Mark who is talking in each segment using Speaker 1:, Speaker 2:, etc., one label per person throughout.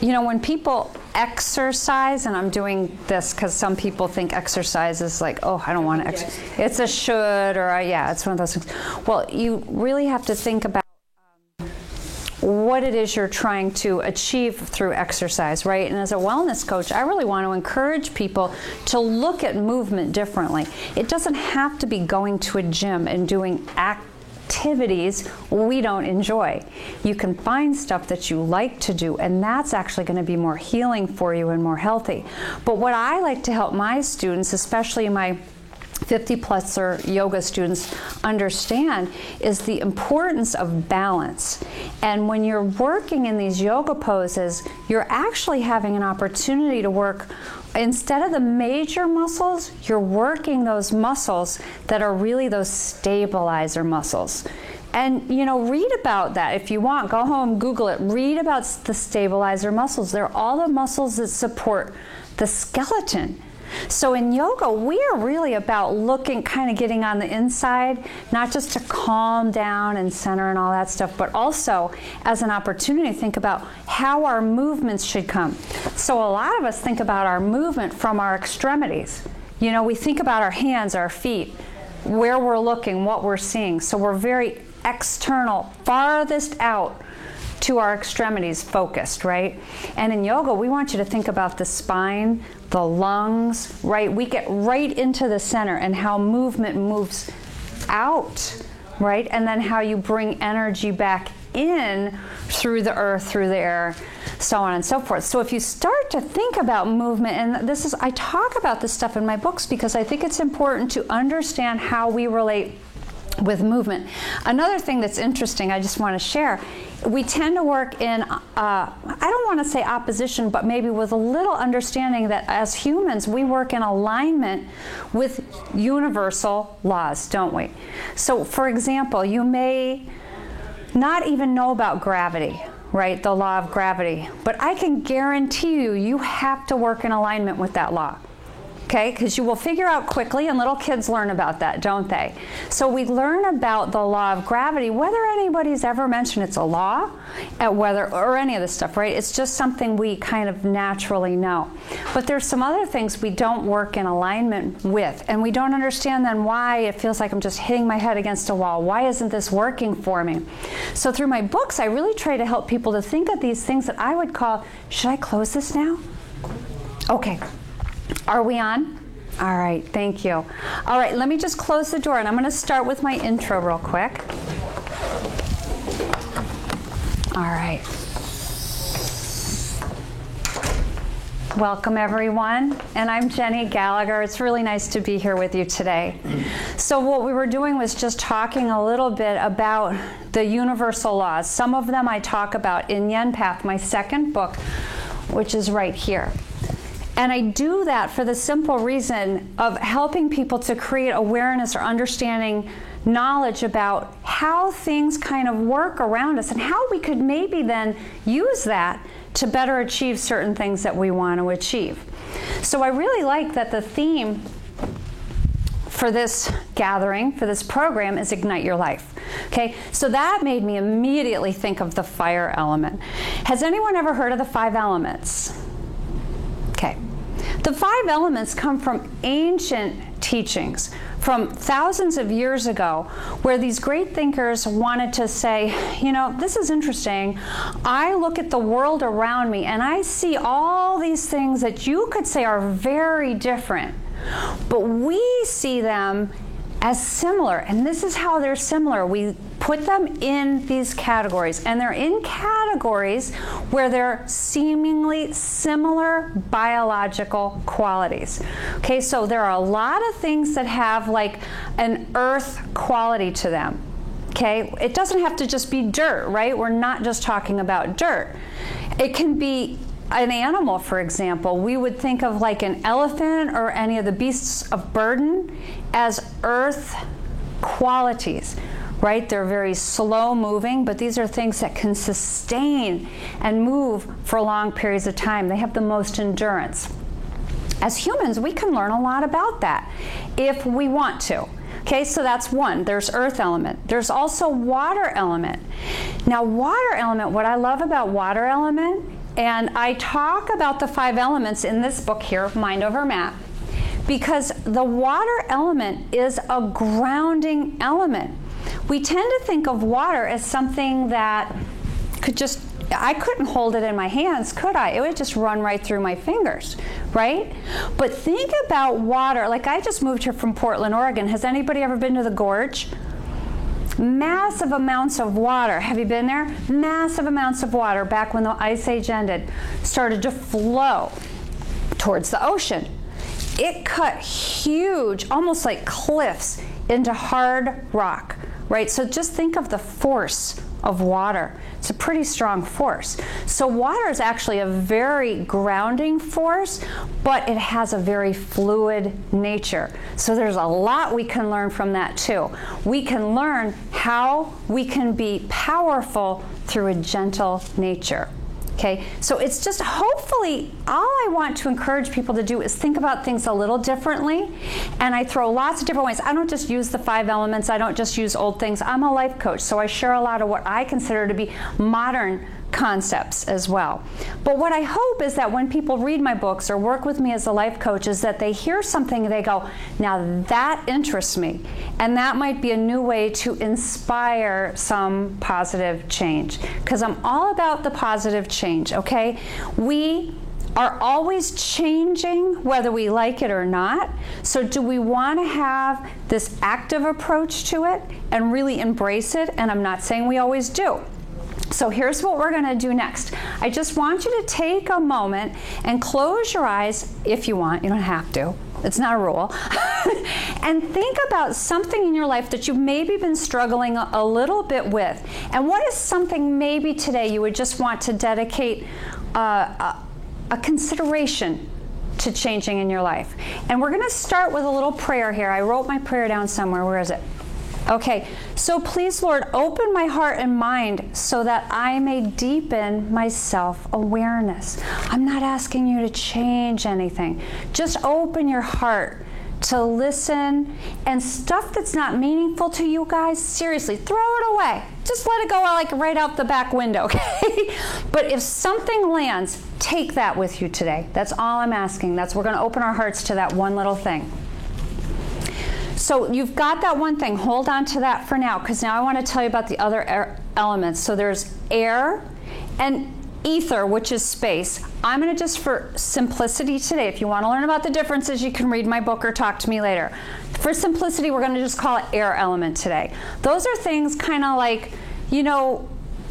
Speaker 1: You know, when people exercise, and I'm doing this because some people think exercise is like, oh, I don't want to exercise. It's a should, or yeah, it's one of those things. Well, you really have to think about what it is you're trying to achieve through exercise, right? And as a wellness coach, I really want to encourage people to look at movement differently. It doesn't have to be going to a gym and doing activities we don't enjoy. You can find stuff that you like to do, and that's actually going to be more healing for you and more healthy. But what I like to help my students, especially my 50-pluser yoga students, understand is the importance of balance. And when you're working in these yoga poses, you're actually having an opportunity to work, instead of the major muscles, you're working those muscles that are really those stabilizer muscles. And, you know, read about that if you want. Go home, Google it. Read about the stabilizer muscles. They're all the muscles that support the skeleton. So in yoga, we are really about looking, kind of getting on the inside, not just to calm down and center and all that stuff, but also as an opportunity to think about how our movements should come. So a lot of us think about our movement from our extremities. You know, we think about our hands, our feet, where we're looking, what we're seeing. So we're very external, farthest out to our extremities focused, right? And in yoga, we want you to think about the spine, the lungs, right? We get right into the center and how movement moves out, right? And then how you bring energy back in through the earth, through the air, so on and so forth. So if you start to think about movement, and this is, I talk about this stuff in my books because I think it's important to understand how we relate with movement. Another thing that's interesting, I just want to share, we tend to work in, I don't want to say opposition, but maybe with a little understanding that as humans, we work in alignment with universal laws, don't we? So, for example, you may not even know about gravity, right? The law of gravity. But I can guarantee you, you have to work in alignment with that law. Okay, because you will figure out quickly, and little kids learn about that, don't they? So we learn about the law of gravity, whether anybody's ever mentioned it's a law, or any of this stuff, right? It's just something we kind of naturally know. But there's some other things we don't work in alignment with, and we don't understand then why it feels like I'm just hitting my head against a wall. Why isn't this working for me? So through my books, I really try to help people to think of these things that I would call, should I close this now? Okay. Are we on? All right, thank you. All right, let me just close the door, and I'm going to start with my intro real quick. All right. Welcome, everyone. And I'm Jenny Gallagher. It's really nice to be here with you today. So what we were doing was just talking a little bit about the universal laws. Some of them I talk about in Yen Path, my second book, which is right here. And I do that for the simple reason of helping people to create awareness or understanding, knowledge about how things kind of work around us and how we could maybe then use that to better achieve certain things that we want to achieve. So I really like that the theme for this gathering, for this program, is Ignite Your Life. Okay, so that made me immediately think of the fire element. Has anyone ever heard of the 5 elements? Okay. The 5 elements come from ancient teachings from thousands of years ago, where these great thinkers wanted to say, you know, this is interesting. I look at the world around me and I see all these things that you could say are very different, but we see them as similar, and this is how they're similar. We put them in these categories, and they're in categories where they're seemingly similar biological qualities. Okay, so there are a lot of things that have like an earth quality to them. Okay, it doesn't have to just be dirt, right? We're not just talking about dirt. It can be an animal, for example. We would think of like an elephant or any of the beasts of burden as earth qualities, right? They're very slow moving, but these are things that can sustain and move for long periods of time. They have the most endurance. As humans, we can learn a lot about that if we want to. Okay, so that's one. There's earth element. There's also water element. Now, water element, what I love about water element And I talk about the 5 elements in this book here, Mind Over Matter, because the water element is a grounding element. We tend to think of water as something that I couldn't hold it in my hands, could I? It would just run right through my fingers, right? But think about water. Like, I just moved here from Portland, Oregon. Has anybody ever been to the Gorge? Massive amounts of water. Have you been there? Massive amounts of water back when the Ice Age ended started to flow towards the ocean. It cut huge, almost like cliffs, into hard rock, right? So just think of the force of water. It's a pretty strong force. So water is actually a very grounding force, but it has a very fluid nature. So there's a lot we can learn from that too. We can learn how we can be powerful through a gentle nature. Okay, so it's just hopefully all I want to encourage people to do is think about things a little differently. And I throw lots of different ways. I don't just use the 5 elements. I don't just use old things. I'm a life coach, so I share a lot of what I consider to be modern concepts as well. But what I hope is that when people read my books or work with me as a life coach is that they hear something and they go, now that interests me. And that might be a new way to inspire some positive change. Because I'm all about the positive change, okay? We are always changing whether we like it or not. So do we want to have this active approach to it and really embrace it? And I'm not saying we always do. So here's what we're going to do next. I just want you to take a moment and close your eyes if you want. You don't have to. It's not a rule. And think about something in your life that you've maybe been struggling a little bit with. And what is something maybe today you would just want to dedicate a consideration to changing in your life? And we're going to start with a little prayer here. I wrote my prayer down somewhere. Where is it? Okay, so please, Lord, open my heart and mind so that I may deepen my self-awareness. I'm not asking you to change anything. Just open your heart to listen, and stuff that's not meaningful to you guys, seriously, throw it away. Just let it go like right out the back window, okay? But if something lands, take that with you today. That's all I'm asking. We're going to open our hearts to that one little thing. So you've got that one thing. Hold on to that for now, because now I want to tell you about the other elements. So there's air and ether, which is space. I'm going to just, for simplicity today, if you want to learn about the differences, you can read my book or talk to me later. For simplicity, we're going to just call it air element today. Those are things kind of like, you know,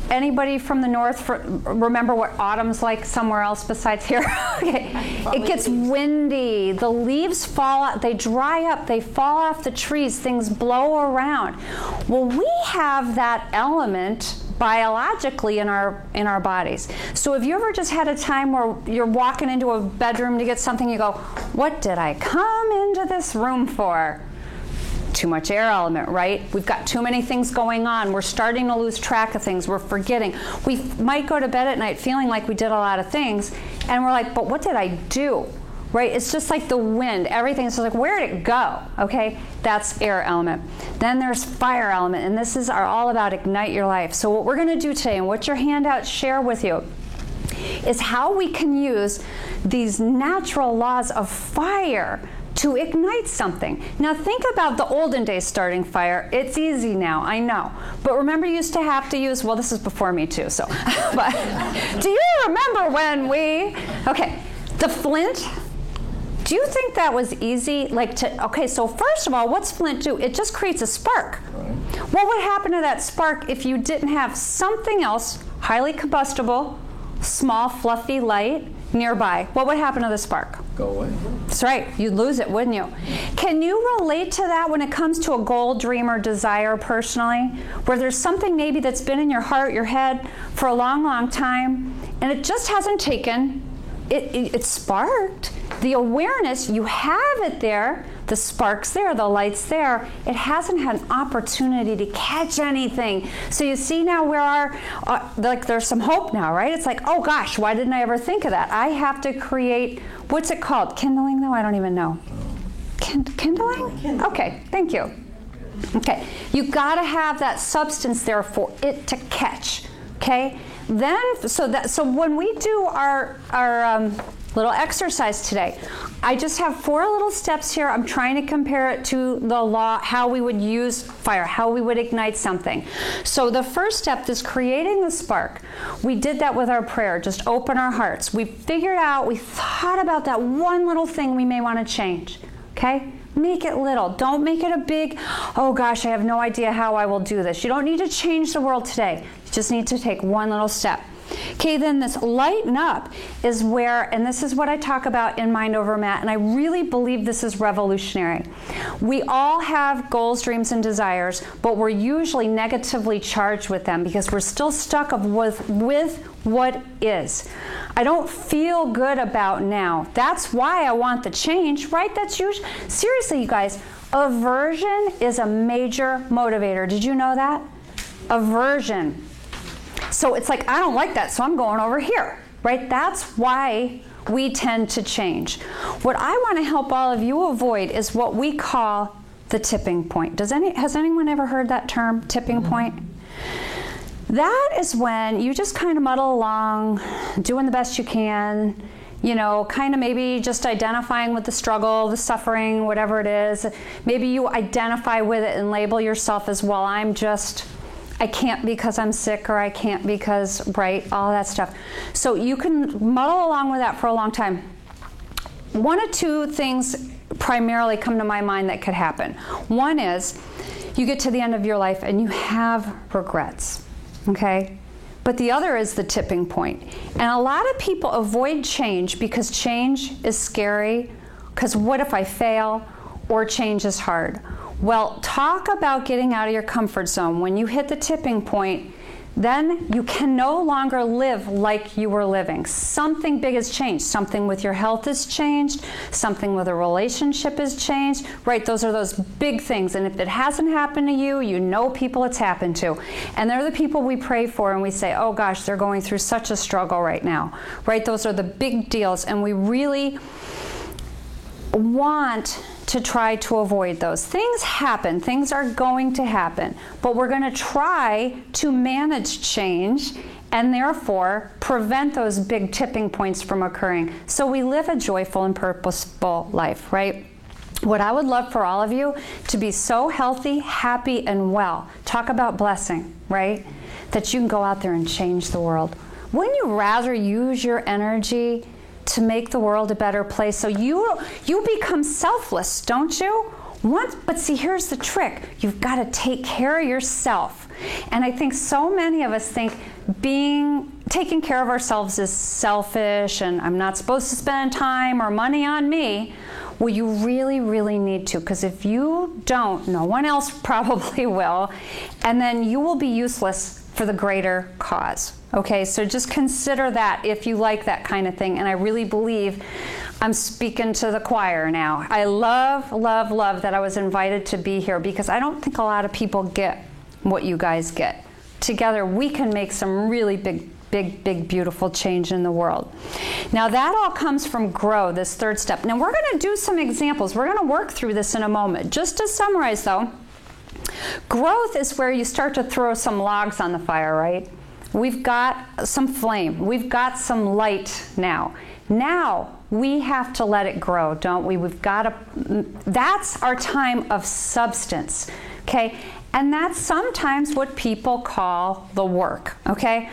Speaker 1: anybody from the north remember what autumn's like somewhere else besides here? Okay. It gets windy. The leaves fall out. They dry up. They fall off the trees. Things blow around. Well, we have that element biologically in our bodies. So if you ever just had a time where you're walking into a bedroom to get something, you go, what did I come into this room for? Too much air element, right? We've got too many things going on. We're starting to lose track of things. We're forgetting. We might go to bed at night feeling like we did a lot of things, and we're like, but what did I do? Right? It's just like the wind. Everything's just like, where did it go? Okay? That's air element. Then there's fire element, and this is all about ignite your life. So what we're going to do today, and what your handouts share with you, is how we can use these natural laws of fire to ignite something. Now think about the olden days starting fire. It's easy now, I know. But remember you used to have to use, well, this is before me too, so. But do you remember when okay, the flint? Do you think that was easy? Okay, so first of all, what's flint do? It just creates a spark. What would happen to that spark if you didn't have something else, highly combustible, small, fluffy light, nearby? What would happen to the spark?
Speaker 2: Go away.
Speaker 1: That's right. You'd lose it, wouldn't you? Can you relate to that when it comes to a goal, dream, or desire personally? Where there's something maybe that's been in your heart, your head for a long, long time, and it just hasn't taken. It sparked. The awareness, you have it there. The spark's there, the light's there. It hasn't had an opportunity to catch anything. So you see now where there's some hope now, right? It's like, oh gosh, why didn't I ever think of that? I have to create, what's it called? Kindling though? I don't even know. Kindling? Okay, thank you. Okay, you gotta have that substance there for it to catch. Okay, then so when we do our little exercise today, I just have 4 little steps here. I'm trying to compare it to the law, how we would use fire, how we would ignite something. So the first step is creating the spark. We did that with our prayer, just open our hearts. We figured out, we thought about that one little thing we may want to change, okay? Make it little. Don't make it a big, oh gosh, I have no idea how I will do this. You don't need to change the world today. You just need to take one little step. Okay, then this lighten up is where, and this is what I talk about in Mind Over Matter, and I really believe this is revolutionary. We all have goals, dreams, and desires, but we're usually negatively charged with them because we're still stuck with what is. I don't feel good about now. That's why I want the change, right? That's usually, seriously, you guys, aversion is a major motivator. Did you know that? Aversion. So it's like, I don't like that, so I'm going over here, right? That's why we tend to change. What I want to help all of you avoid is what we call the tipping point. Has anyone ever heard that term, tipping point? That is when you just kind of muddle along, doing the best you can, you know, kind of maybe just identifying with the struggle, the suffering, whatever it is. Maybe you identify with it and label yourself as, well, I can't because I'm sick, or I can't because, right, all that stuff. So you can muddle along with that for a long time. 1 or 2 things primarily come to my mind that could happen. One is you get to the end of your life and you have regrets, okay? But the other is the tipping point. And a lot of people avoid change because change is scary, because what if I fail, or change is hard. Well, talk about getting out of your comfort zone. When you hit the tipping point, then you can no longer live like you were living. Something big has changed. Something with your health has changed. Something with a relationship has changed. Right, those are those big things. And if it hasn't happened to you, you know people it's happened to. And they're the people we pray for and we say, oh gosh, they're going through such a struggle right now. Right, those are the big deals. And we really want to try to avoid those. Things happen. Things are going to happen. But we're going to try to manage change and therefore prevent those big tipping points from occurring. So we live a joyful and purposeful life, right? What I would love for all of you to be so healthy, happy, and well. Talk about blessing, right? That you can go out there and change the world. Wouldn't you rather use your energy to make the world a better place? So you become selfless, don't you? But see, here's the trick. You've got to take care of yourself. And I think so many of us think taking care of ourselves is selfish, and I'm not supposed to spend time or money on me. Well, you really, really need to, because if you don't, no one else probably will, and then you will be useless for the greater cause. Okay, so just consider that if you like that kind of thing. And I really believe I'm speaking to the choir now. I love, love, love that I was invited to be here, because I don't think a lot of people get what you guys get. Together we can make some really big, beautiful change in the world. Now that all comes from GROW, this 3rd step. Now we're going to do some examples. We're going to work through this in a moment. Just to summarize though, growth is where you start to throw some logs on the fire, right? We've got some flame. We've got some light now. Now we have to let it grow, don't we? That's our time of substance, okay? And that's sometimes what people call the work, okay?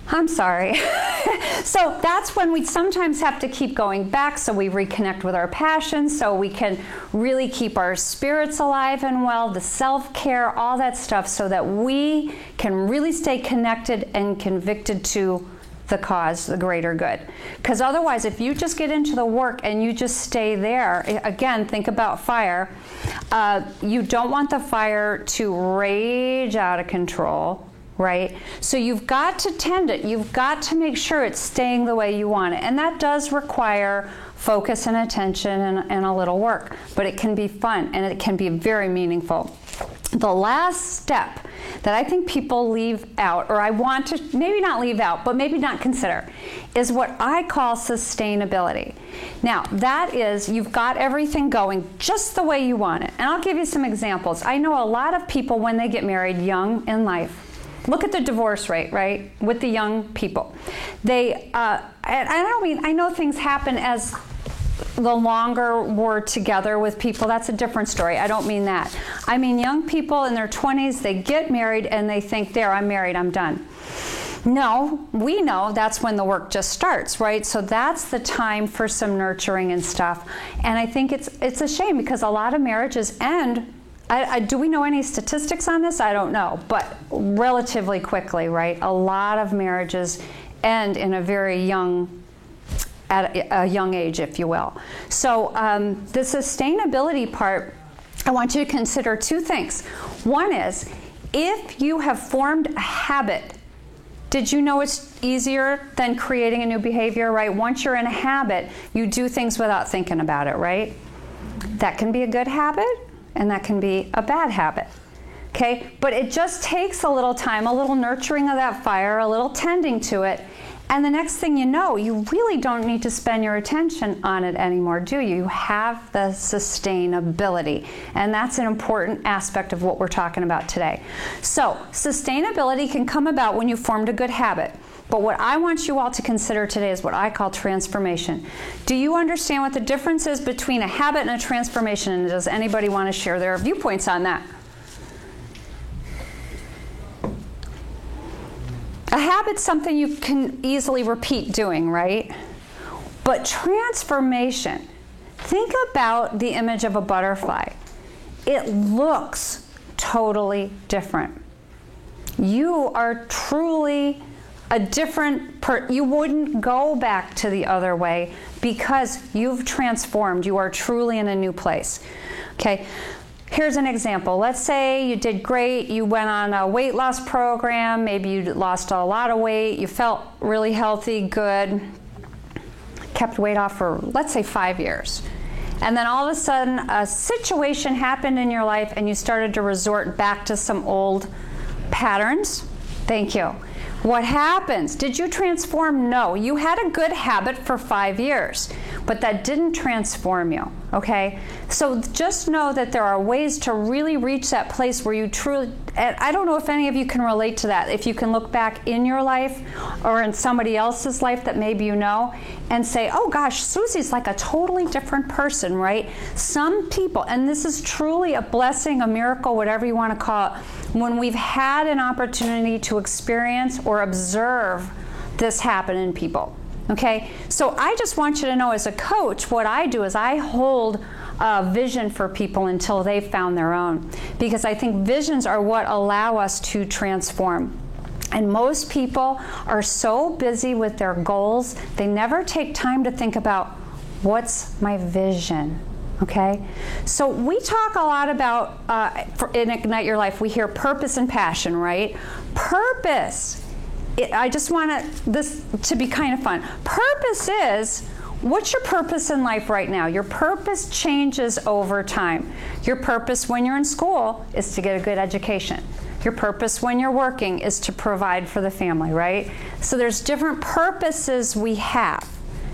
Speaker 1: I'm sorry. So that's when we sometimes have to keep going back, so we reconnect with our passions, so we can really keep our spirits alive and well, the self-care, all that stuff, so that we can really stay connected and convicted to the cause, the greater good. Because otherwise, if you just get into the work and you just stay there, again, think about fire. You don't want the fire to rage out of control, right? So you've got to tend it. You've got to make sure it's staying the way you want it. And that does require focus and attention and a little work. But it can be fun and it can be very meaningful. The last step that I think people leave out, or I want to maybe not leave out, but maybe not consider, is what I call sustainability. Now, that is, you've got everything going just the way you want it. And I'll give you some examples. I know a lot of people, when they get married young in life, Look at the divorce rate, right, with the young people. They, I know things happen as the longer we're together with people. That's a different story. I don't mean that. I mean young people in their 20s, they get married and they think, there, I'm married, I'm done. No, we know that's when the work just starts, right? So that's the time for some nurturing and stuff. And I think it's a shame because a lot of marriages end, do we know any statistics on this? I don't know, but relatively quickly, right? A lot of marriages end in a very young, at a young age, if you will. So the sustainability part, I want you to consider two things. One is, if you have formed a habit, did you know it's easier than creating a new behavior, right? Once you're in a habit, you do things without thinking about it, right? That can be a good habit, and that can be a bad habit, okay? But it just takes a little time, a little nurturing of that fire, a little tending to it, and the next thing you know, you really don't need to spend your attention on it anymore, do you? You have the sustainability, and that's an important aspect of what we're talking about today. So, sustainability can come about when you formed a good habit. But what I want you all to consider today is what I call transformation. Do you understand what the difference is between a habit and a transformation? And does anybody want to share their viewpoints on that? A habit's something you can easily repeat doing, right? But transformation, think about the image of a butterfly. It looks totally different. You are truly a different you wouldn't go back to the other way because you've transformed. You are truly in a new place. Okay. Here's an example. Let's say you did great, you went on a weight loss program, maybe you lost a lot of weight, you felt really healthy, good, kept weight off for, let's say, 5 years. And then all of a sudden, a situation happened in your life and you started to resort back to some old patterns. Thank you. What happens? Did you transform? No. You had a good habit for 5 years, but that didn't transform you, okay? So just know that there are ways to really reach that place where you truly, and I don't know if any of you can relate to that, if you can look back in your life or in somebody else's life that maybe you know and say, oh gosh, Susie's like a totally different person, right? Some people, and this is truly a blessing, a miracle, whatever you want to call it, when we've had an opportunity to experience or observe this happen in people. Okay, so I just want you to know, as a coach, what I do is I hold a vision for people until they've found their own, because I think visions are what allow us to transform. And most people are so busy with their goals, they never take time to think about, what's my vision? Okay, so we talk a lot about, in Ignite Your Life, we hear purpose and passion, right? Purpose. I just want this to be kind of fun. Purpose is, what's your purpose in life right now? Your purpose changes over time. Your purpose when you're in school is to get a good education. Your purpose when you're working is to provide for the family, right? So there's different purposes we have,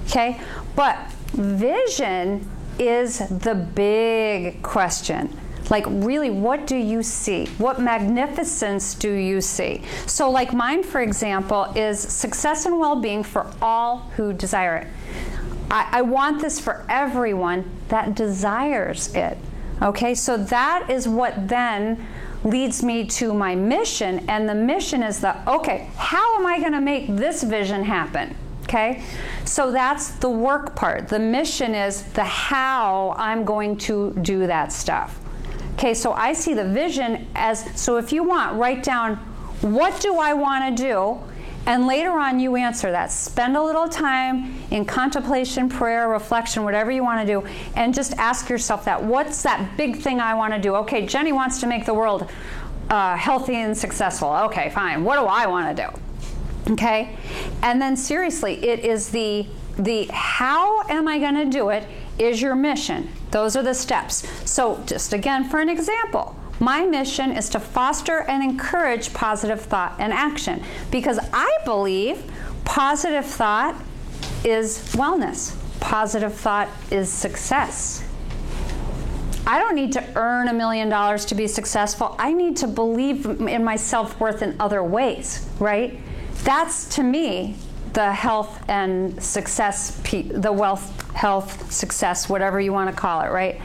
Speaker 1: okay? But vision is the big question. Like, really, what do you see? What magnificence do you see? So like mine, for example, is success and well-being for all who desire it. I want this for everyone that desires it. Okay, so that is what then leads me to my mission, and the mission is okay, how am I going to make this vision happen? Okay, so that's the work part. The mission is the how I'm going to do that stuff. Okay, so I see the vision as, so if you want, write down, what do I want to do? And later on you answer that. Spend a little time in contemplation, prayer, reflection, whatever you want to do, and just ask yourself that. What's that big thing I want to do? Okay, Jenny wants to make the world healthy and successful. Okay, fine. What do I want to do? Okay? And then seriously, it is the how am I going to do it is your mission. Those are the steps. So just again, for an example, my mission is to foster and encourage positive thought and action, because I believe positive thought is wellness. Positive thought is success. I don't need to earn $1 million to be successful. I need to believe in my self-worth in other ways, right? That's, to me, the health and success, the wealth, health, success, whatever you want to call it, right?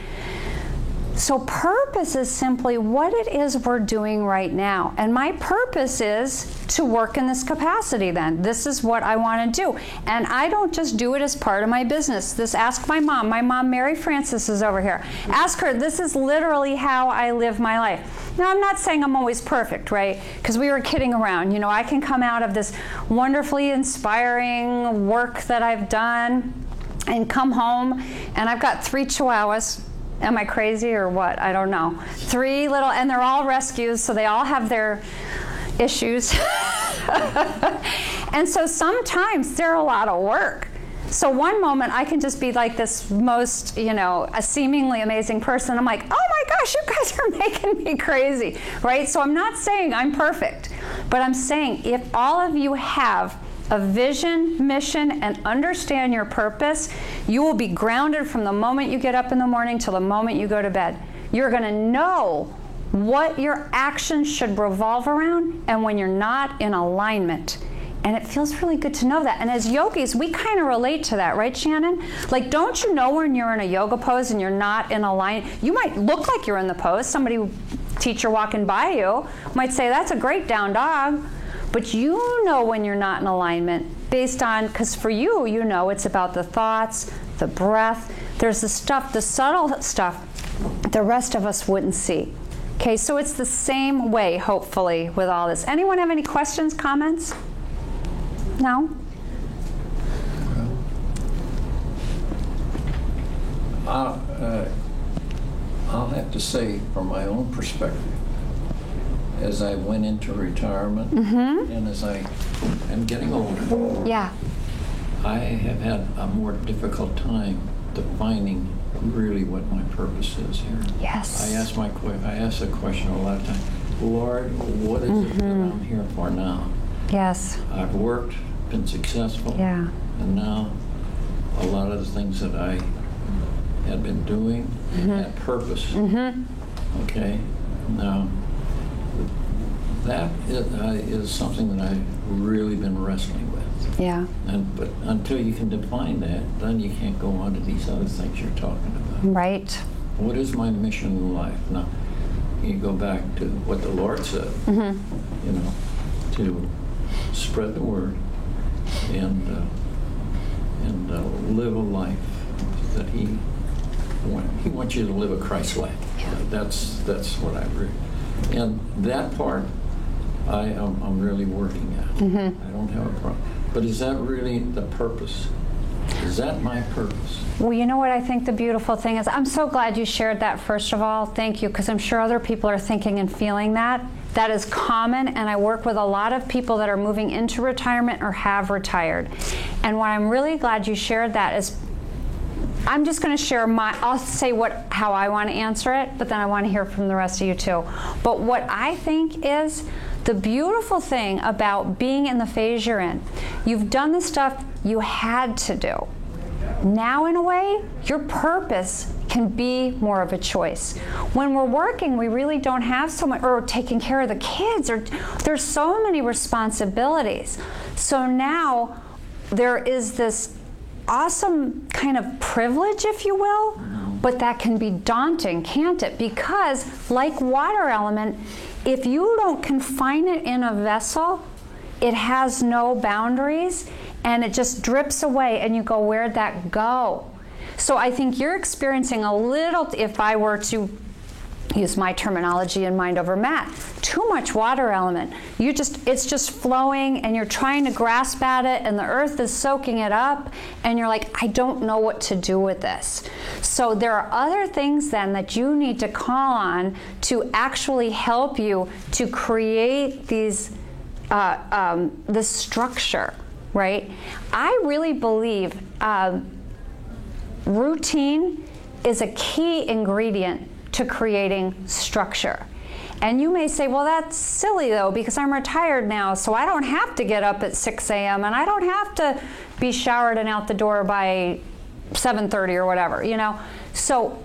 Speaker 1: So purpose is simply what it is we're doing right now. And my purpose is to work in this capacity then. This is what I want to do. And I don't just do it as part of my business. Ask my mom. My mom, Mary Frances, is over here. Ask her, this is literally how I live my life. Now, I'm not saying I'm always perfect, right? Because we were kidding around. You know, I can come out of this wonderfully inspiring work that I've done and come home, and I've got 3 chihuahuas. Am I crazy or what? I don't know. 3 little, and they're all rescues, so they all have their issues. And so sometimes they're a lot of work. So one moment I can just be like this most, you know, a seemingly amazing person. I'm like, oh my gosh, you guys are making me crazy, right? So I'm not saying I'm perfect, but I'm saying if all of you have a vision, mission, and understand your purpose, you will be grounded from the moment you get up in the morning till the moment you go to bed. You're going to know what your actions should revolve around and when you're not in alignment. And it feels really good to know that. And as yogis, we kind of relate to that, right, Shannon? Like, don't you know when you're in a yoga pose and you're not in alignment? You might look like you're in the pose. Somebody, teacher walking by you, might say, that's a great down dog. But you know when you're not in alignment based on, because for you, you know it's about the thoughts, the breath. There's the stuff, the subtle stuff the rest of us wouldn't see. Okay, so it's the same way, hopefully, with all this. Anyone have any questions, comments? No?
Speaker 2: I'll have to say, from my own perspective, as I went into retirement and as I am getting older,
Speaker 1: Yeah.
Speaker 2: I have had a more difficult time defining really what my purpose is here.
Speaker 1: Yes.
Speaker 2: I ask the question a lot of times, Lord, what is it that I'm here for now?
Speaker 1: Yes.
Speaker 2: I've worked, been successful,
Speaker 1: Yeah.
Speaker 2: and now a lot of the things that I had been doing had purpose. Okay? Now, that is something that I've really been wrestling with.
Speaker 1: Yeah.
Speaker 2: But until you can define that, then you can't go on to these other things you're talking about.
Speaker 1: Right.
Speaker 2: What is my mission in life? Now, you go back to what the Lord said, you know, to spread the word and live a life that He wants you to live a Christ life.
Speaker 1: Yeah.
Speaker 2: That's what I read. And that part, I'm really working at. I don't have a problem. But is that really the purpose? Is that my purpose?
Speaker 1: Well, you know what I think the beautiful thing is? I'm so glad you shared that, first of all. Thank you, because I'm sure other people are thinking and feeling that. That is common, and I work with a lot of people that are moving into retirement or have retired. And what I'm really glad you shared that is, I'm just going to share I'll say how I want to answer it, but then I want to hear from the rest of you too. But what I think is the beautiful thing about being in the phase you're in, you've done the stuff you had to do. Now, in a way, your purpose can be more of a choice. When we're working, we really don't have so much, or taking care of the kids, or there's so many responsibilities. So now there is this awesome kind of privilege, if you will, but that can be daunting, can't it? Because like water element, if you don't confine it in a vessel, it has no boundaries and it just drips away and you go, where'd that go? So I think you're experiencing a little, if I were to use my terminology in Mind Over Mat, too much water element. It's just flowing and you're trying to grasp at it and the earth is soaking it up and you're like, I don't know what to do with this. So there are other things then that you need to call on to actually help you to create these, this structure, right? I really believe routine is a key ingredient to creating structure. And you may say, well, that's silly though, because I'm retired now, so I don't have to get up at 6 a.m. and I don't have to be showered and out the door by 7:30 or whatever, you know? So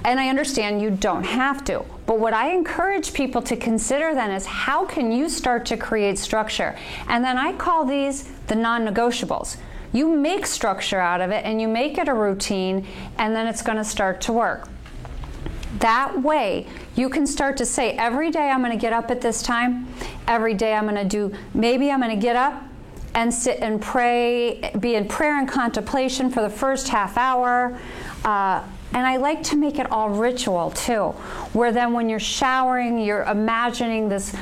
Speaker 1: And I understand you don't have to. But what I encourage people to consider then is how can you start to create structure? And then I call these the non-negotiables. You make structure out of it and you make it a routine, and then it's going to start to work. That way, you can start to say, every day I'm going to get up at this time. Every day I'm going to do, maybe I'm going to get up and sit and pray, be in prayer and contemplation for the first half hour. And I like to make it all ritual too, where then when you're showering, you're imagining this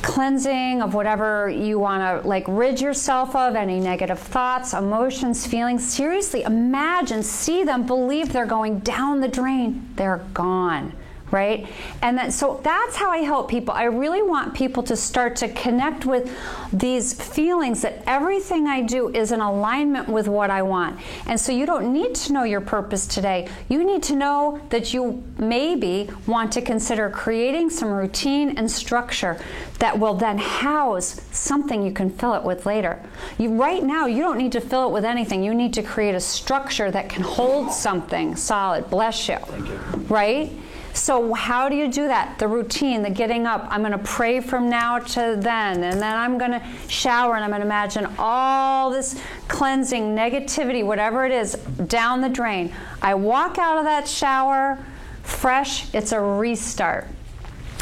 Speaker 1: cleansing of whatever you want to like rid yourself of, any negative thoughts, emotions, feelings. Seriously, imagine, see them, believe they're going down the drain. They're gone. Right? And then, so that's how I help people. I really want people to start to connect with these feelings that everything I do is in alignment with what I want. And so you don't need to know your purpose today. You need to know that you maybe want to consider creating some routine and structure that will then house something you can fill it with later. Right now, you don't need to fill it with anything. You need to create a structure that can hold something solid. Bless you.
Speaker 2: Thank you.
Speaker 1: Right? So how do you do that? The routine, the getting up. I'm going to pray from now to then, and then I'm going to shower, and I'm going to imagine all this cleansing, negativity, whatever it is, down the drain. I walk out of that shower fresh. It's a restart.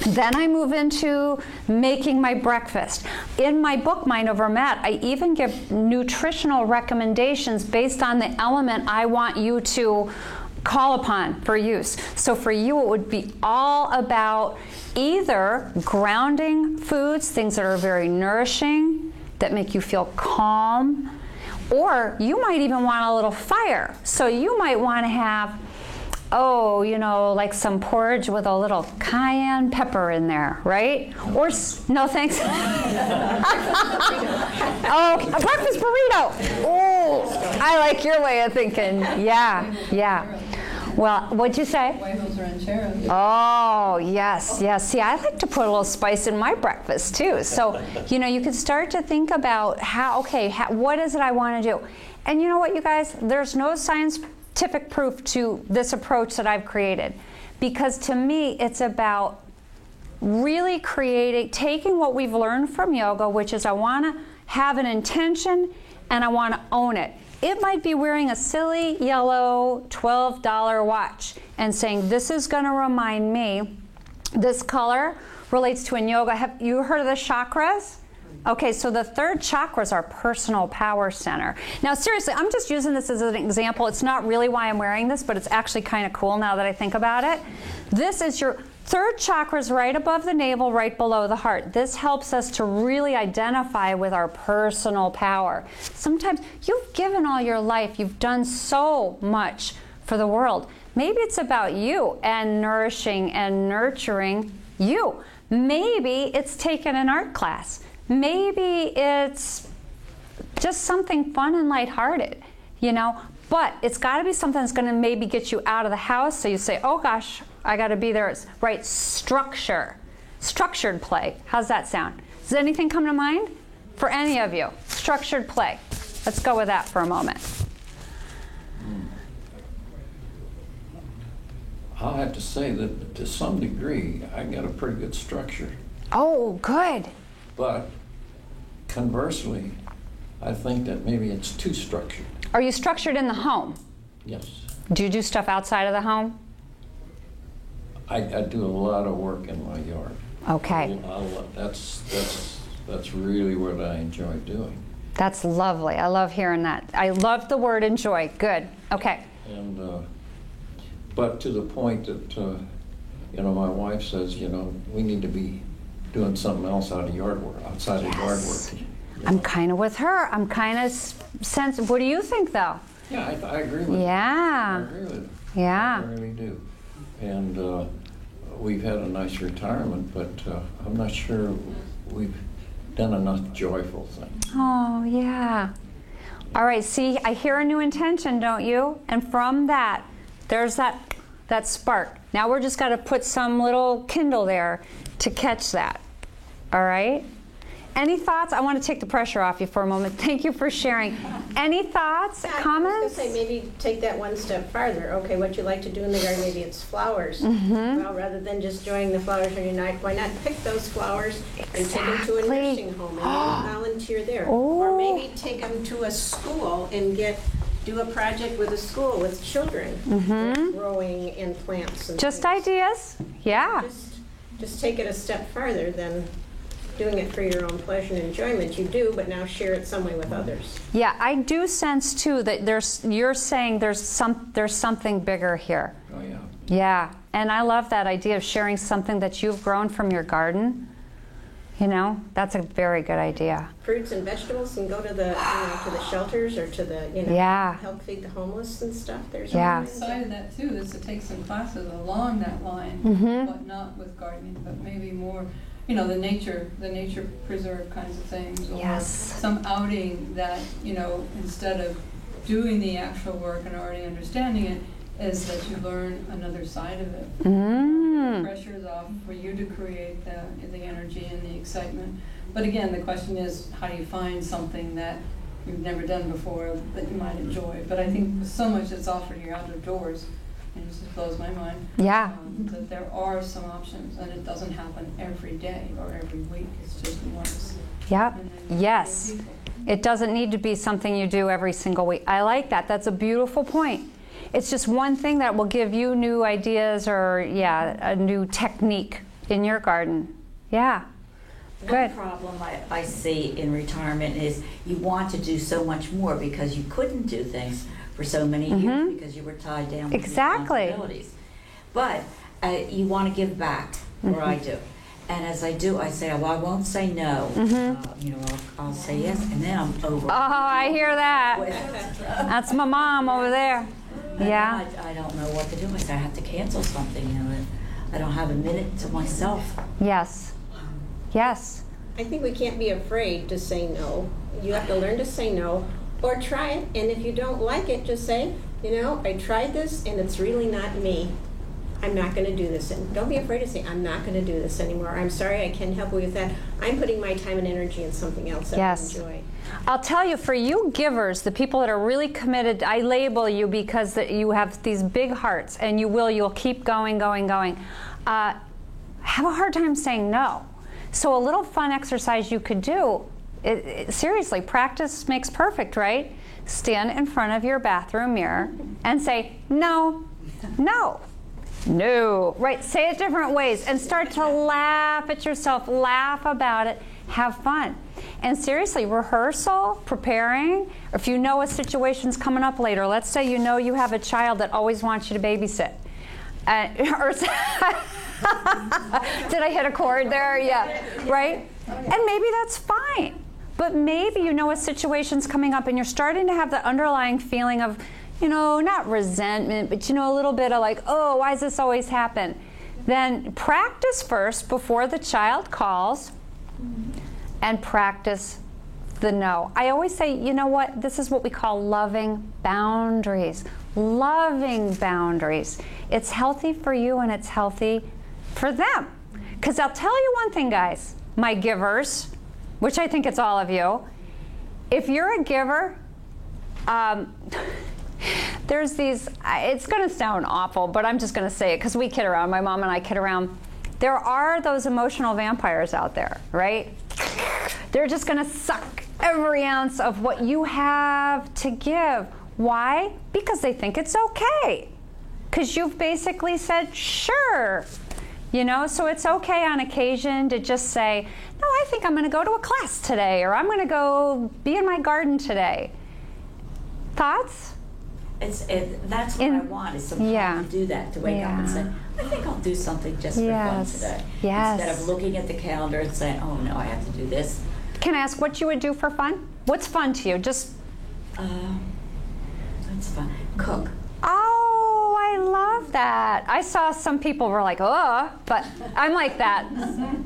Speaker 1: Then I move into making my breakfast. In my book, Mind Over Matter, I even give nutritional recommendations based on the element I want you to call upon for use. So for you, it would be all about either grounding foods, things that are very nourishing, that make you feel calm, or you might even want a little fire. So you might want to have, oh, you know, like some porridge with a little cayenne pepper in there, right? Or, no thanks. Oh, a breakfast burrito. Oh, I like your way of thinking. Yeah, yeah. Well, what'd you say?
Speaker 3: Huevos rancheros.
Speaker 1: Oh, yes, yes. See, I like to put a little spice in my breakfast too. So, you know, you can start to think about what is it I want to do? And you know what, you guys? There's no scientific proof to this approach that I've created. Because to me, it's about really taking what we've learned from yoga, which is I want to have an intention and I want to own it. It might be wearing a silly yellow $12 watch and saying, this is going to remind me, this color relates to in yoga. Have you heard of the chakras? Okay, so the third chakra is our personal power center. Now, seriously, I'm just using this as an example. It's not really why I'm wearing this, but it's actually kind of cool now that I think about it. This is your third chakra, is right above the navel, right below the heart. This helps us to really identify with our personal power. Sometimes you've given all your life. You've done so much for the world. Maybe it's about you and nourishing and nurturing you. Maybe it's taking an art class. Maybe it's just something fun and lighthearted, you know, but it's got to be something that's going to maybe get you out of the house. So you say, oh gosh, I got to be there. It's right. Structured play. How's that sound? Does anything come to mind for any of you? Structured play. Let's go with that for a moment.
Speaker 2: I'll have to say that to some degree, I got a pretty good structure.
Speaker 1: Oh, good.
Speaker 2: But conversely, I think that maybe it's too structured.
Speaker 1: Are you structured in the home?
Speaker 2: Yes.
Speaker 1: Do you do stuff outside of the home?
Speaker 2: I do a lot of work in my yard.
Speaker 1: Okay.
Speaker 2: That's really what I enjoy doing.
Speaker 1: That's lovely. I love hearing that. I love the word enjoy. Good. Okay.
Speaker 2: And but to the point that you know, my wife says, you know, we need to be doing something else outside of yard work.
Speaker 1: Yes. I'm kind of with her. I'm kind of what do you think, though?
Speaker 2: Yeah, I agree with
Speaker 1: yeah.
Speaker 2: you. I agree with you.
Speaker 1: Yeah.
Speaker 2: I really do. And we've had a nice retirement, but I'm not sure we've done enough joyful things.
Speaker 1: Oh, yeah. All right, see, I hear a new intention, don't you? And from that, there's that spark. Now we're just got to put some little Kindle there to catch that. All right? Any thoughts? I want to take the pressure off you for a moment. Thank you for sharing. Any thoughts,
Speaker 3: Yeah,
Speaker 1: comments?
Speaker 3: I was going to say, maybe take that one step farther. Okay, what you like to do in the garden, maybe it's flowers. Well, rather than just enjoying the flowers on your night, why not pick those flowers and take them to a
Speaker 1: Exactly.
Speaker 3: nursing home and maybe volunteer there?
Speaker 1: Oh.
Speaker 3: Or maybe take them to a school and do a project with a school with children, with growing in plants and
Speaker 1: Just
Speaker 3: things.
Speaker 1: ideas? Yeah.
Speaker 3: Just take it a step farther than doing it for your own pleasure and enjoyment. You do, but now share it some way with others.
Speaker 1: Yeah, I do sense too that you're saying there's something bigger here.
Speaker 2: Oh, yeah.
Speaker 1: Yeah, and I love that idea of sharing something that you've grown from your garden. You know, that's a very good idea.
Speaker 3: Fruits and vegetables, and go to the to the shelters or to the
Speaker 1: Yeah.
Speaker 3: help feed the homeless and stuff. There's
Speaker 1: Yeah.
Speaker 3: all kinds of-
Speaker 4: Side of that too is to take some classes along that line, but not with gardening, but maybe more, the nature preserve kinds of things, or
Speaker 1: Yes.
Speaker 4: some outing that, instead of doing the actual work and already understanding it, is that you learn another side of it.
Speaker 1: Mm.
Speaker 4: Pressure is off for you to create the energy and the excitement. But again, the question is, how do you find something that you've never done before that you might enjoy? But I think so much that's offered here out of doors, and it just blows my mind.
Speaker 1: Yeah.
Speaker 4: That there are some options, and it doesn't happen every day or every week. It's just once.
Speaker 1: Yep.
Speaker 4: And then
Speaker 1: Yes.
Speaker 4: people.
Speaker 1: It doesn't need to be something you do every single week. I like that. That's a beautiful point. It's just one thing that will give you new ideas or, a new technique in your garden. Yeah. Good.
Speaker 5: One problem I see in retirement is you want to do so much more because you couldn't do things for so many years because you were tied down with
Speaker 1: Exactly.
Speaker 5: responsibilities. But you want to give back, or I do. And as I do, I say, well, I won't say no. I'll say yes, and then I'm over.
Speaker 1: Oh, I hear that. That's my mom over there.
Speaker 5: And
Speaker 1: Yeah.
Speaker 5: I don't know what to do. I say I have to cancel something. I don't have a minute to myself.
Speaker 1: Yes. Yes.
Speaker 3: I think we can't be afraid to say no. You have to learn to say no, or try it. And if you don't like it, just say, I tried this, and it's really not me. I'm not going to do this. And don't be afraid to say, I'm not going to do this anymore. I'm sorry, I can't help you with that. I'm putting my time and energy in something else that
Speaker 1: Yes.
Speaker 3: I enjoy.
Speaker 1: I'll tell you, for you givers, the people that are really committed, I label you because you have these big hearts, and you'll keep going, have a hard time saying no. So a little fun exercise you could do, seriously, practice makes perfect, right? Stand in front of your bathroom mirror and say, no, no, no, right? Say it different ways and start to laugh at yourself, laugh about it, have fun. And seriously, rehearsal, preparing, if you know a situation's coming up later, let's say you have a child that always wants you to babysit. Did I hit a chord there? Yeah, right? And maybe that's fine. But maybe a situation's coming up and you're starting to have the underlying feeling of, not resentment, but a little bit of like, oh, why does this always happen? Then practice first before the child calls, and practice the no. I always say, what? This is what we call loving boundaries. Loving boundaries. It's healthy for you and it's healthy for them. Because I'll tell you one thing, guys, my givers, which I think it's all of you, if you're a giver, there's these, it's going to sound awful, but I'm just going to say it because we kid around. My mom and I kid around. There are those emotional vampires out there, right? They're just going to suck every ounce of what you have to give. Why? Because they think it's okay. Because you've basically said, sure. So it's okay on occasion to just say, no, I think I'm going to go to a class today, or I'm going to go be in my garden today. Thoughts?
Speaker 5: That's what I want, is some time to do that, to wake up and say, I think I'll do something just for fun today.
Speaker 1: Yes.
Speaker 5: Instead of looking at the calendar and saying, oh no, I have to do this.
Speaker 1: Can I ask what you would do for fun? What's fun to you? Just.
Speaker 5: That's fun. Cook.
Speaker 1: Oh, I love that. I saw some people were like, oh, but I'm like that.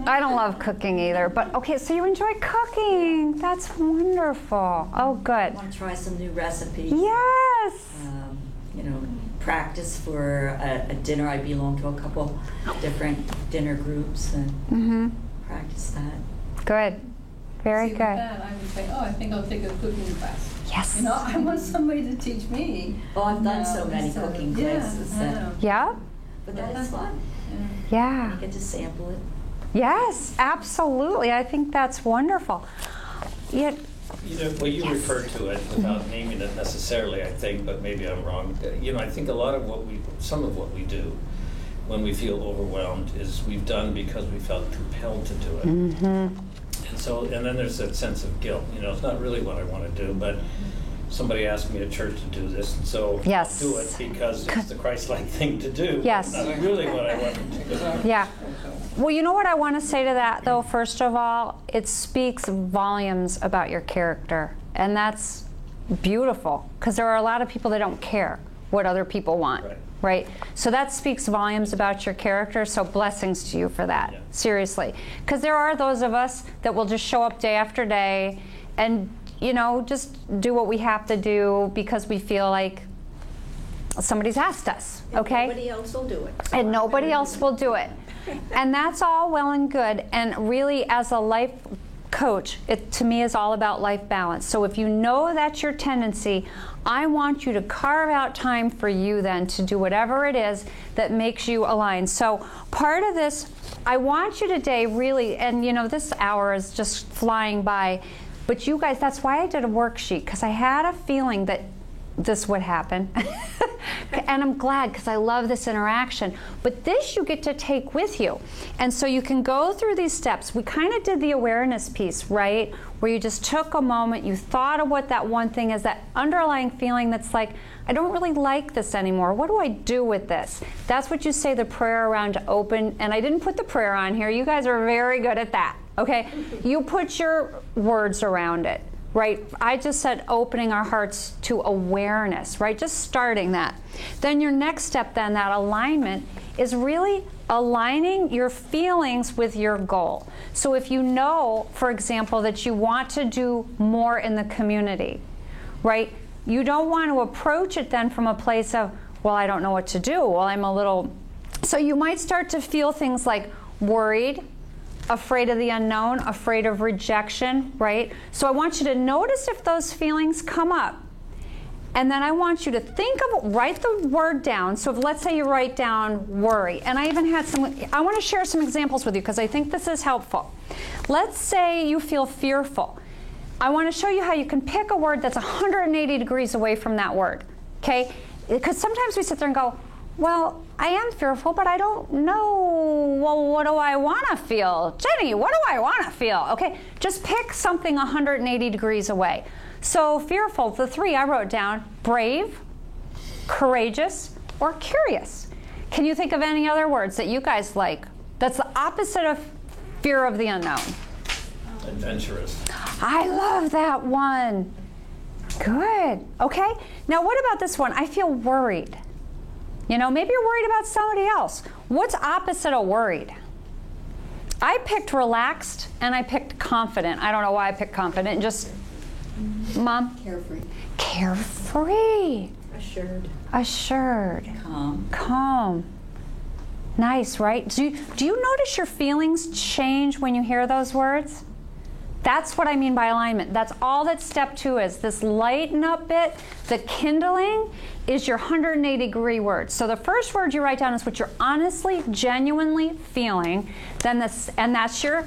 Speaker 1: I don't love cooking either. But okay, so you enjoy cooking. That's wonderful. Oh, good.
Speaker 5: I want to try some new recipes.
Speaker 1: Yes.
Speaker 5: Practice for a dinner. I belong to a couple different dinner groups and practice that.
Speaker 1: Good. Very
Speaker 4: See, with
Speaker 1: good.
Speaker 4: that, I would say, oh, I think I'll take a cooking class.
Speaker 1: Yes.
Speaker 4: You know, I want somebody to teach me.
Speaker 5: Oh, I've done so
Speaker 4: No,
Speaker 5: many
Speaker 4: instead of-
Speaker 5: cooking
Speaker 4: yeah,
Speaker 5: classes
Speaker 4: I
Speaker 5: that-
Speaker 4: know.
Speaker 1: Yeah.
Speaker 5: But that is fun.
Speaker 1: Yeah.
Speaker 5: You get to sample it.
Speaker 1: Yes, absolutely. I think that's wonderful. Yet,
Speaker 6: You know, well, you
Speaker 1: Yes.
Speaker 6: referred to it without naming it necessarily, I think, but maybe I'm wrong. You know, I think a lot of some of what we do when we feel overwhelmed is we've done because we felt compelled to do it. And then there's that sense of guilt. You know, it's not really what I want to do, but somebody asked me at church to do this, and so
Speaker 1: Yes.
Speaker 6: I'll do it because it's the Christ-like thing to do.
Speaker 1: Yes.
Speaker 6: Not really what I want to do.
Speaker 1: yeah. Well, you know what I want to say to that, though, first of all? It speaks volumes about your character. And that's beautiful, because there are a lot of people that don't care what other people want. Right? So that speaks volumes about your character, so blessings to you for that,
Speaker 6: Yeah.
Speaker 1: seriously. Because there are those of us that will just show up day after day and, you know, just do what we have to do because we feel like somebody's asked us,
Speaker 3: And
Speaker 1: okay?
Speaker 3: nobody else will do it. So
Speaker 1: And
Speaker 3: I'm
Speaker 1: nobody
Speaker 3: gonna
Speaker 1: else
Speaker 3: do
Speaker 1: will do it. And that's all well and good. And really, as a life coach, it to me is all about life balance. So if you know that's your tendency, I want you to carve out time for you then to do whatever it is that makes you align. So part of this, I want you today really, and you know, this hour is just flying by, but you guys, that's why I did a worksheet, because I had a feeling that this would happen. And I'm glad, because I love this interaction. But this you get to take with you. And so you can go through these steps. We kind of did the awareness piece, right? Where you just took a moment, you thought of what that one thing is, that underlying feeling that's like, I don't really like this anymore. What do I do with this? That's what you say the prayer around to open. And I didn't put the prayer on here. You guys are very good at that, okay? You put your words around it. Right? I just said opening our hearts to awareness, right? Just starting that. Then your next step, then, that alignment, is really aligning your feelings with your goal. So if you know, for example, that you want to do more in the community, right? You don't want to approach it then from a place of, well, I don't know what to do. Well, I'm a little... So you might start to feel things like worried, afraid of the unknown, afraid of rejection, right? So I want you to notice if those feelings come up. And then I want you to think of, write the word down. So if, let's say you write down worry. And I even had I want to share some examples with you because I think this is helpful. Let's say you feel fearful. I want to show you how you can pick a word that's 180 degrees away from that word, okay? Because sometimes we sit there and go, well, I am fearful, but I don't know, well, what do I want to feel? Jenny, what do I want to feel? Okay, just pick something 180 degrees away. So fearful, the three I wrote down, brave, courageous, or curious. Can you think of any other words that you guys like? That's the opposite of fear of the unknown.
Speaker 6: Adventurous.
Speaker 1: I love that one. Good. Okay, now what about this one? I feel worried. You know, maybe you're worried about somebody else. What's opposite of worried? I picked relaxed and I picked confident. I don't know why I picked confident. Just, Mom?
Speaker 4: Carefree.
Speaker 1: Carefree.
Speaker 3: Assured.
Speaker 1: Assured.
Speaker 5: Calm.
Speaker 1: Calm. Nice, right? Do you notice your feelings change when you hear those words? That's what I mean by alignment. That's all that step 2 is. This lighten up bit, the kindling, is your 180-degree word. So the first word you write down is what you're honestly, genuinely feeling. Then that's the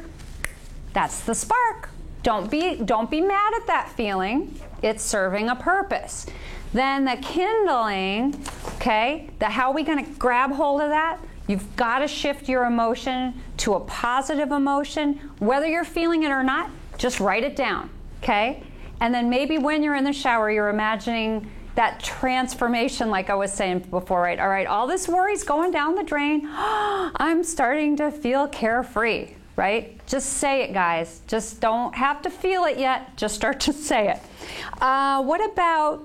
Speaker 1: spark. Don't be mad at that feeling. It's serving a purpose. Then the kindling, okay, how are we going to grab hold of that? You've got to shift your emotion to a positive emotion. Whether you're feeling it or not, just write it down, okay? And then maybe when you're in the shower, you're imagining that transformation like I was saying before, right? All right, all this worry's going down the drain. I'm starting to feel carefree, right? Just say it, guys. Just don't have to feel it yet. Just start to say it. What about,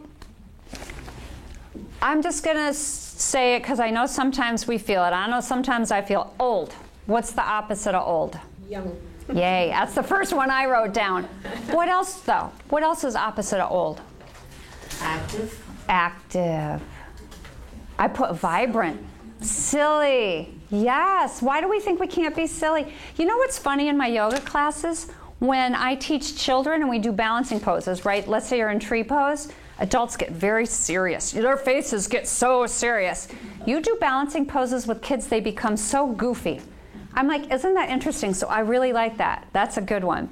Speaker 1: I'm just going to say it because I know sometimes we feel it. I know sometimes I feel old. What's the opposite of old?
Speaker 3: Young.
Speaker 1: Yay, that's the first one I wrote down. What else, though? What else is opposite of old?
Speaker 5: Active.
Speaker 1: Active. I put vibrant. Silly. Yes. Why do we think we can't be silly? You know what's funny in my yoga classes? when I teach children and we do balancing poses, right? Let's say you're in tree pose, adults get very serious. Their faces get so serious. You do balancing poses with kids, they become so goofy. I'm like, isn't that interesting? So I really like that. That's a good one.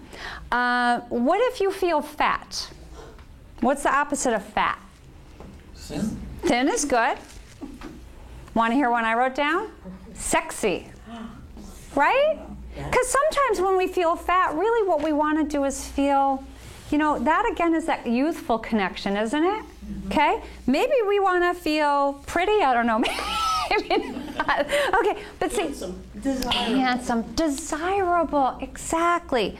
Speaker 1: What if you feel fat? What's the opposite of fat?
Speaker 2: Thin.
Speaker 1: Thin is good. Want to hear one I wrote down? Sexy. Right? Because sometimes when we feel fat, really what we want to do is feel, you know, that again is that youthful connection, isn't it? Okay? Maybe we want to feel pretty. I don't know. Maybe not. Okay, but see, handsome, desirable, exactly.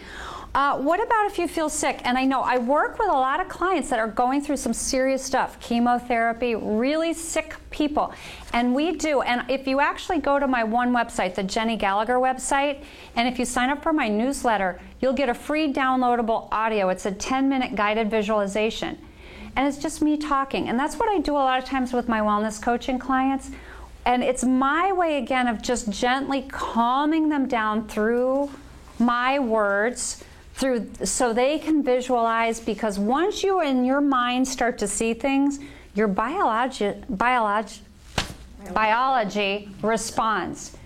Speaker 1: What about if you feel sick? And I know I work with a lot of clients that are going through some serious stuff, chemotherapy, really sick people. And we do, and if you actually go to my one website, the Jenny Gallagher website, and if you sign up for my newsletter, you'll get a free downloadable audio. It's a 10-minute guided visualization. And it's just me talking. And that's what I do a lot of times with my wellness coaching clients. And it's my way, again, of just gently calming them down through my words, so they can visualize, because once you in your mind start to see things, your biology responds.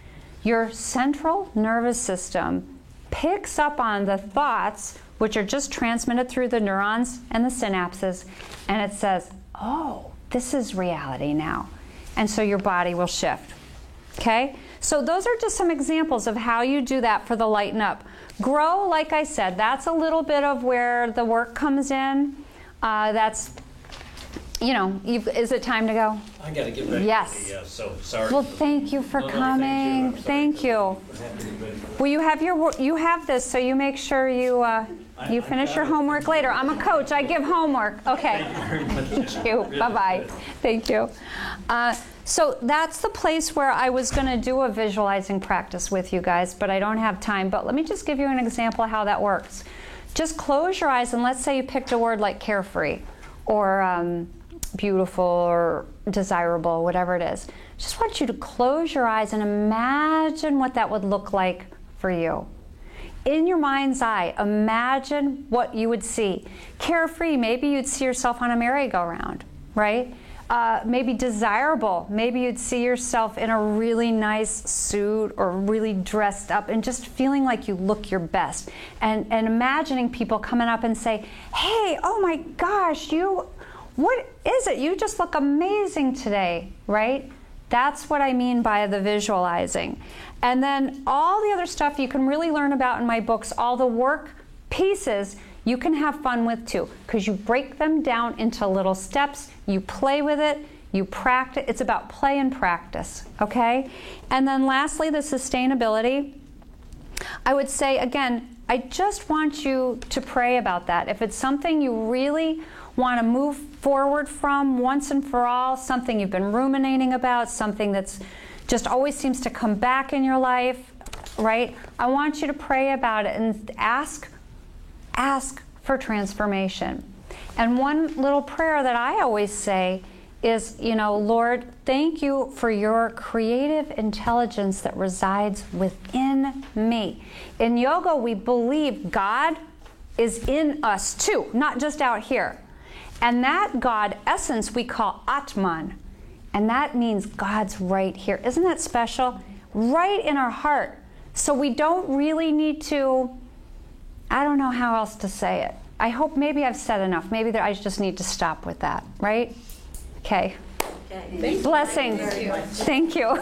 Speaker 1: Your central nervous system picks up on the thoughts, which are just transmitted through the neurons and the synapses, and it says, oh, this is reality now. And so your body will shift. Okay? So those are just some examples of how you do that for the Lighten Up. Grow, like I said, that's a little bit of where the work comes in. That's, you know, is it time to go?
Speaker 6: I got to get ready.
Speaker 1: Yes.
Speaker 6: Yeah, so sorry.
Speaker 1: Well, thank you for coming. Thank you. Well, you have this, so you make sure you finish your homework later. I'm a coach. I give homework. Okay. Thank you. Bye-bye. Thank you. So that's the place where I was going to do a visualizing practice with you guys, but I don't have time. But let me just give you an example of how that works. Just close your eyes, and let's say you picked a word like carefree or beautiful or desirable, whatever it is. Just want you to close your eyes and imagine what that would look like for you. In your mind's eye, imagine what you would see. Carefree, maybe you'd see yourself on a merry-go-round, right? Maybe desirable, maybe you'd see yourself in a really nice suit or really dressed up and just feeling like you look your best. And imagining people coming up and say, hey, oh my gosh, what is it? You just look amazing today, right? That's what I mean by the visualizing. And then all the other stuff you can really learn about in my books, all the work pieces, you can have fun with too, because you break them down into little steps, you play with it, you practice. It's about play and practice, okay? And then lastly, the sustainability. I would say, again, I just want you to pray about that. If it's something you really want to move forward from once and for all, something you've been ruminating about, something that's just always seems to come back in your life, right? I want you to pray about it and ask for transformation. And one little prayer that I always say is, you know, Lord, thank you for your creative intelligence that resides within me. In yoga, we believe God is in us too, not just out here. And that God essence we call Atman. And that means God's right here. Isn't that special? Right in our heart. So we don't really need to, I don't know how else to say it. I hope maybe I've said enough. Maybe I just need to stop with that, right? Okay. Blessings. Thank you.